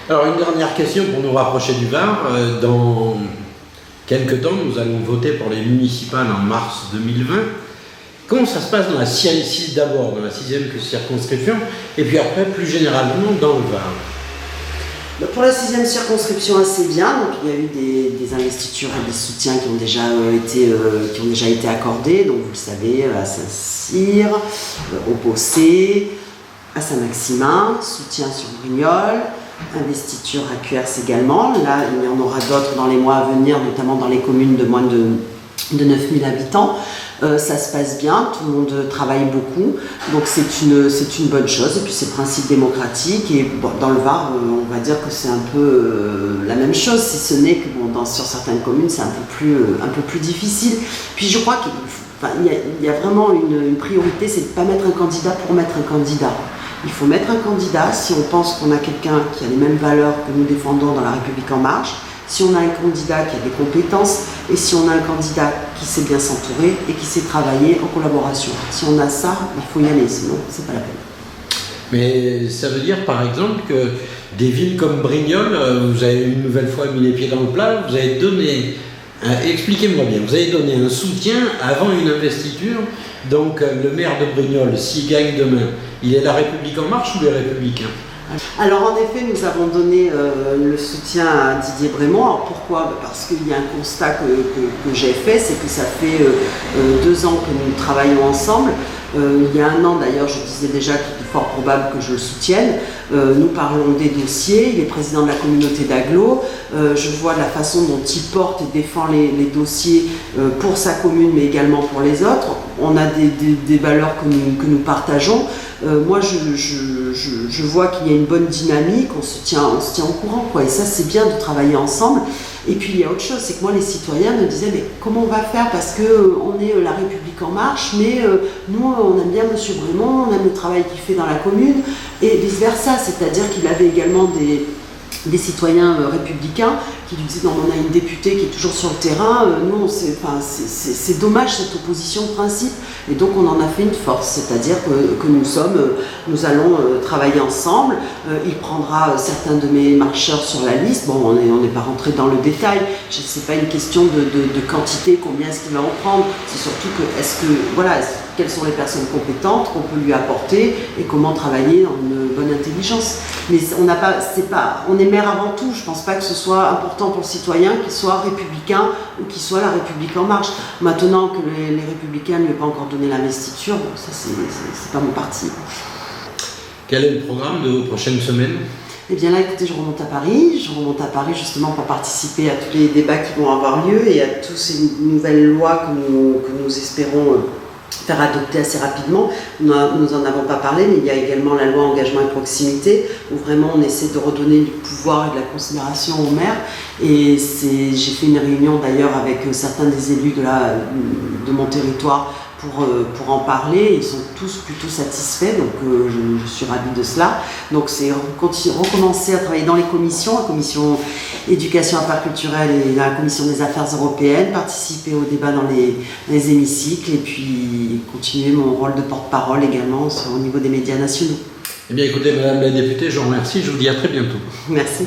Alors une dernière question pour nous rapprocher du Var. Dans quelques temps, nous allons voter pour les municipales en mars 2020. Comment ça se passe dans la d'abord dans la 6e circonscription et puis après plus généralement dans le Var? Pour la 6e circonscription, assez bien. Donc, il y a eu des investitures et des soutiens qui ont déjà été accordés. Donc, vous le savez, à Saint-Cyr, au Bossé, à Saint-Maximin, soutien sur Brignoles, investiture à Cuers également. Là, il y en aura d'autres dans les mois à venir, notamment dans les communes de moins de 9000 habitants. Ça se passe bien, tout le monde travaille beaucoup, donc c'est une bonne chose. Et puis c'est le principe démocratique. Et bon, dans le Var, on va dire que c'est un peu la même chose, si ce n'est que sur certaines communes, c'est un peu plus difficile. Puis je crois qu'il y a vraiment une priorité, c'est de ne pas mettre un candidat pour mettre un candidat. Il faut mettre un candidat si on pense qu'on a quelqu'un qui a les mêmes valeurs que nous défendons dans la République En Marche, si on a un candidat qui a des compétences et si on a un candidat qui sait bien s'entourer et qui sait travailler en collaboration. Si on a ça, il faut y aller, sinon c'est pas la peine. Mais ça veut dire par exemple que des villes comme Brignoles, vous avez une nouvelle fois mis les pieds dans le plat, vous avez donné, expliquez-moi bien, vous avez donné un soutien avant une investiture, donc le maire de Brignoles, s'il gagne demain, il est la République En Marche ou les Républicains? Alors en effet, nous avons donné le soutien à Didier Brémond. Alors pourquoi? Parce qu'il y a un constat que j'ai fait, c'est que ça fait 2 ans que nous travaillons ensemble. Il y a 1 an d'ailleurs, je disais déjà qu'il est fort probable que je le soutienne. Nous parlons des dossiers, il est président de la communauté d'Aglo. Je vois la façon dont il porte et défend les dossiers pour sa commune, mais également pour les autres. On a des valeurs que nous partageons. Moi, je vois qu'il y a une bonne dynamique, on se tient au courant, quoi. Et ça, c'est bien de travailler ensemble. Et puis, il y a autre chose, c'est que moi, les citoyens me disaient, mais comment on va faire? Parce qu'on est la République En Marche, mais nous, on aime bien M. Brémond, on aime le travail qu'il fait dans la commune, et vice-versa. C'est-à-dire qu'il avait également des citoyens républicains qui lui disaient non, on a une députée qui est toujours sur le terrain, nous c'est dommage cette opposition de principe, et donc on en a fait une force, c'est-à-dire que nous allons travailler ensemble. Il prendra certains de mes marcheurs sur la liste. Bon, on n'est pas rentré dans le détail, c'est pas une question de quantité, combien est-ce qu'il va en prendre, c'est surtout quelles sont les personnes compétentes qu'on peut lui apporter et comment travailler en une bonne intelligence. Mais on est maire avant tout. Je ne pense pas que ce soit important pour le citoyen qu'il soit républicain ou qu'il soit la République En Marche. Maintenant que les républicains ne lui ont pas encore donné l'investiture, bon, ça c'est pas mon parti. Quel est le programme de vos prochaines semaines? Eh bien là, écoutez, je remonte à Paris justement pour participer à tous les débats qui vont avoir lieu et à toutes ces nouvelles lois que nous espérons faire adopter assez rapidement. Nous en avons pas parlé, mais il y a également la loi engagement et proximité, où vraiment on essaie de redonner du pouvoir et de la considération aux maires. Et j'ai fait une réunion d'ailleurs avec certains des élus de mon territoire pour en parler. Ils sont tous plutôt satisfaits, donc je suis ravie de cela. Donc c'est recommencer à travailler dans les commissions, la commission éducation affaires culturelles et la commission des affaires européennes, participer au débat dans les hémicycles et puis continuer mon rôle de porte-parole également au niveau des médias nationaux. Eh bien écoutez, Madame la députée, je vous remercie, je vous dis à très bientôt. Merci.